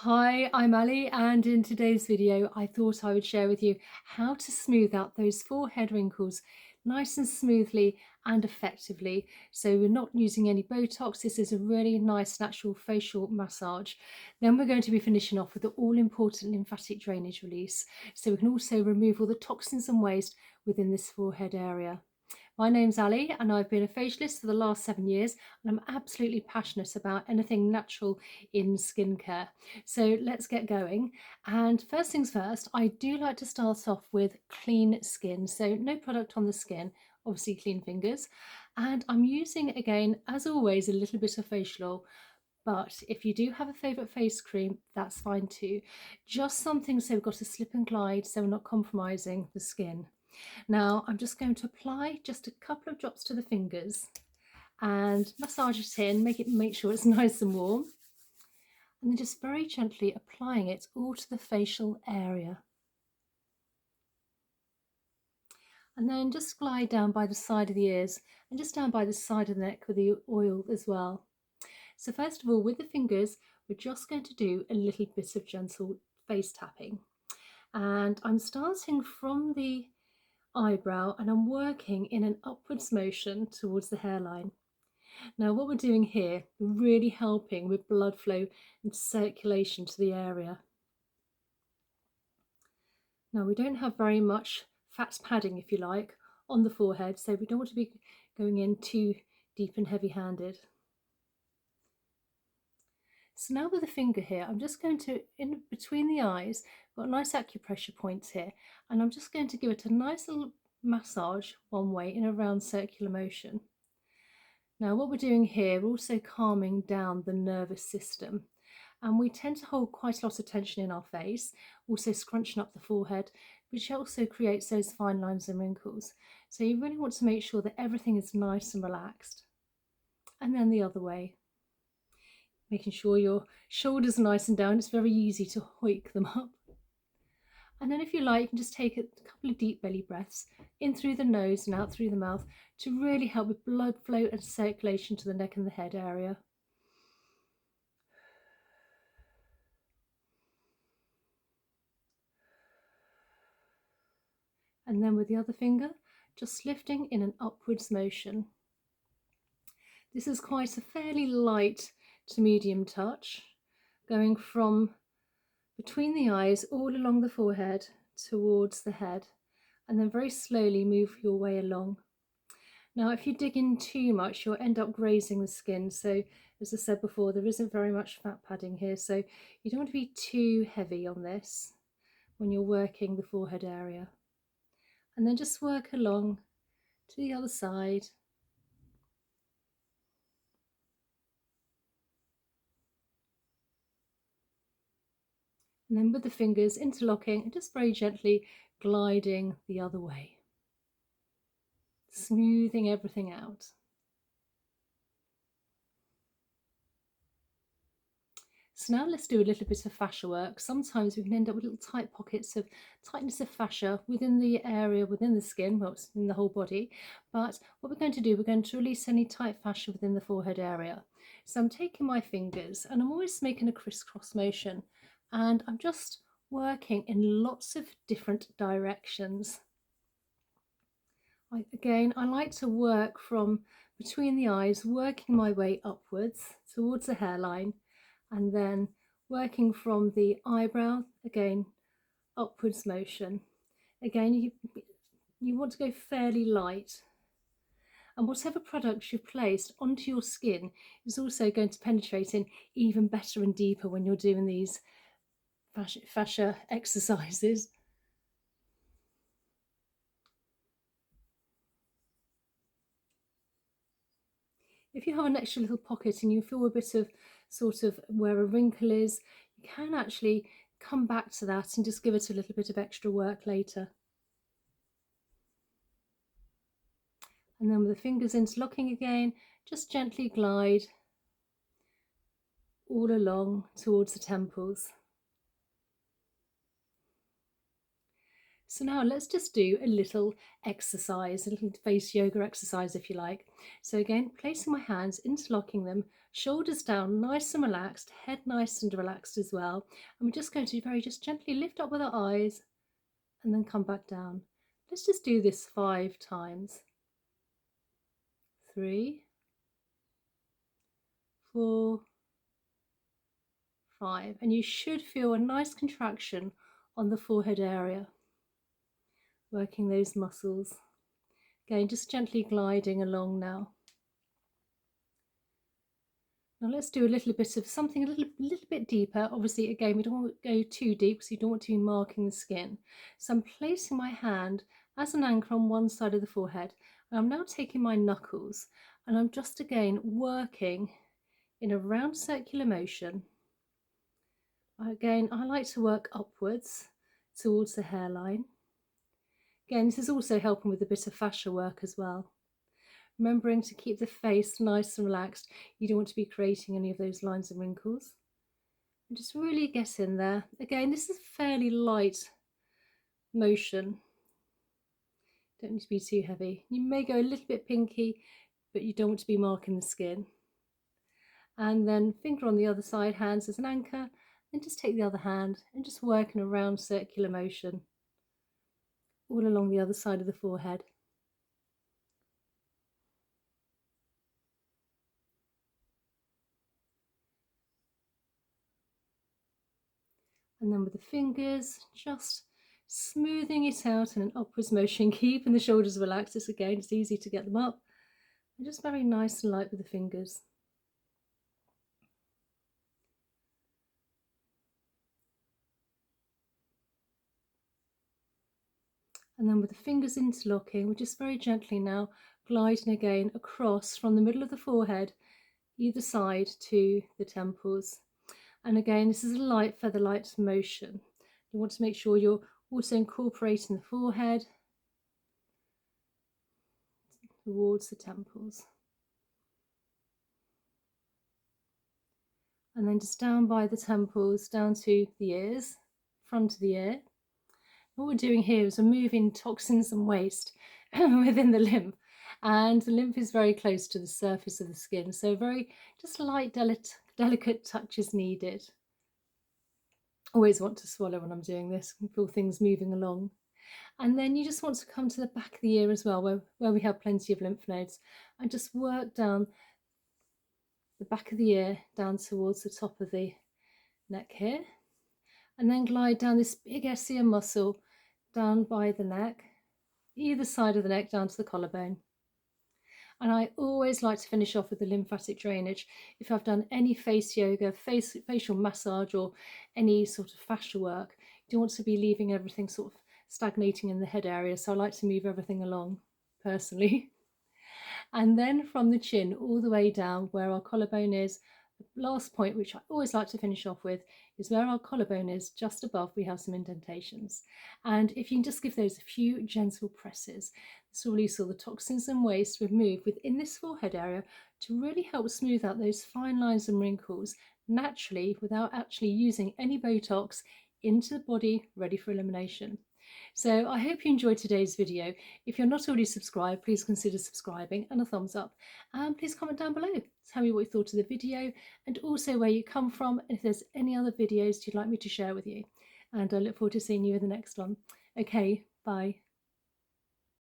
Hi, I'm Ali, and in today's video I thought I would share with you how to smooth out those forehead wrinkles nice and smoothly and effectively. So we're not using any Botox. This is a really nice natural facial massage. Then we're going to be finishing off with the all-important lymphatic drainage release, so we can also remove all the toxins and waste within this forehead area. My name's Ali and I've been a facialist for the last 7 years, and I'm absolutely passionate about anything natural in skincare. So let's get going. And first things first, I do like to start off with clean skin. So no product on the skin, obviously clean fingers. And I'm using, again, as always, a little bit of facial oil. But if you do have a favourite face cream, that's fine too. Just something so we've got a slip and glide so we're not compromising the skin. Now I'm just going to apply just a couple of drops to the fingers and massage it in, make sure it's nice and warm, and then just very gently applying it all to the facial area. And then just glide down by the side of the ears and just down by the side of the neck with the oil as well. So first of all, with the fingers, we're just going to do a little bit of gentle face tapping. And I'm starting from the eyebrow and I'm working in an upwards motion towards the hairline. Now what we're doing here, we're really helping with blood flow and circulation to the area. Now we don't have very much fat padding, if you like, on the forehead, so we don't want to be going in too deep and heavy-handed. So now with the finger here, I'm just going to, in between the eyes, got nice acupressure points here, and I'm just going to give it a nice little massage one way in a round circular motion. Now what we're doing here, we're also calming down the nervous system, and we tend to hold quite a lot of tension in our face, also scrunching up the forehead, which also creates those fine lines and wrinkles. So you really want to make sure that everything is nice and relaxed. And then the other way, making sure your shoulders are nice and down. It's very easy to hoik them up. And then if you like, you can just take a couple of deep belly breaths in through the nose and out through the mouth to really help with blood flow and circulation to the neck and the head area. And then with the other finger, just lifting in an upwards motion. This is quite a fairly light to medium touch, going from between the eyes all along the forehead towards the head, and then very slowly move your way along. Now if you dig in too much, you'll end up grazing the skin, so as I said before, there isn't very much fat padding here, so you don't want to be too heavy on this when you're working the forehead area. And then just work along to the other side. And then with the fingers interlocking and just very gently gliding the other way, smoothing everything out. So now let's do a little bit of fascia work. Sometimes we can end up with little tight pockets of tightness of fascia within the area, within the skin, well, it's in the whole body. But what we're going to do, we're going to release any tight fascia within the forehead area. So I'm taking my fingers and I'm always making a crisscross motion, and I'm just working in lots of different directions. I like to work from between the eyes, working my way upwards towards the hairline, and then working from the eyebrow, again, upwards motion. Again, you want to go fairly light. And whatever product you've placed onto your skin is also going to penetrate in even better and deeper when you're doing these fascia exercises. If you have an extra little pocket and you feel a bit of sort of where a wrinkle is, you can actually come back to that and just give it a little bit of extra work later. And then with the fingers interlocking again, just gently glide all along towards the temples. So now let's just do a little exercise, a little face yoga exercise if you like. So again, placing my hands, interlocking them, shoulders down, nice and relaxed, head nice and relaxed as well. And we're just going to very just gently lift up with our eyes and then come back down. Let's just do this 5 times. 3, 4, 5. And you should feel a nice contraction on the forehead area, working those muscles. Again, just gently gliding along now. Now let's do a little bit of something a little bit deeper. Obviously, again, we don't want to go too deep because you don't want to be marking the skin. So I'm placing my hand as an anchor on one side of the forehead. And I'm now taking my knuckles and I'm just again working in a round circular motion. Again, I like to work upwards towards the hairline. Again, this is also helping with a bit of fascia work as well. Remembering to keep the face nice and relaxed. You don't want to be creating any of those lines and wrinkles. And just really get in there. Again, this is fairly light motion. Don't need to be too heavy. You may go a little bit pinky, but you don't want to be marking the skin. And then finger on the other side, hands as an anchor, and just take the other hand and just work in a round circular motion all along the other side of the forehead. And then with the fingers, just smoothing it out in an upwards motion, keeping the shoulders relaxed. Again, it's easy to get them up. And just very nice and light with the fingers. And then with the fingers interlocking, we're just very gently now gliding again across from the middle of the forehead, either side to the temples. And again, this is a light feather light motion. You want to make sure you're also incorporating the forehead towards the temples. And then just down by the temples, down to the ears, front of the ear. What we're doing here is we're moving toxins and waste within the lymph. And the lymph is very close to the surface of the skin. So very just light, delicate touches needed. Always want to swallow when I'm doing this, feel things moving along. And then you just want to come to the back of the ear as well, where we have plenty of lymph nodes, and just work down the back of the ear, down towards the top of the neck here. And then glide down this big SCM muscle, down by the neck, either side of the neck, down to the collarbone. And I always like to finish off with the lymphatic drainage. If I've done any face yoga, facial massage, or any sort of fascia work, you don't want to be leaving everything sort of stagnating in the head area. So I like to move everything along personally. And then from the chin all the way down where our collarbone is, the last point, which I always like to finish off with, is where our collarbone is, just above we have some indentations. And if you can just give those a few gentle presses, this will release all the toxins and waste removed within this forehead area to really help smooth out those fine lines and wrinkles naturally without actually using any Botox into the body, ready for elimination. So I hope you enjoyed today's video. If you're not already subscribed, please consider subscribing and a thumbs up. And please comment down below. Tell me what you thought of the video and also where you come from and if there's any other videos you'd like me to share with you. And I look forward to seeing you in the next one. Okay, bye.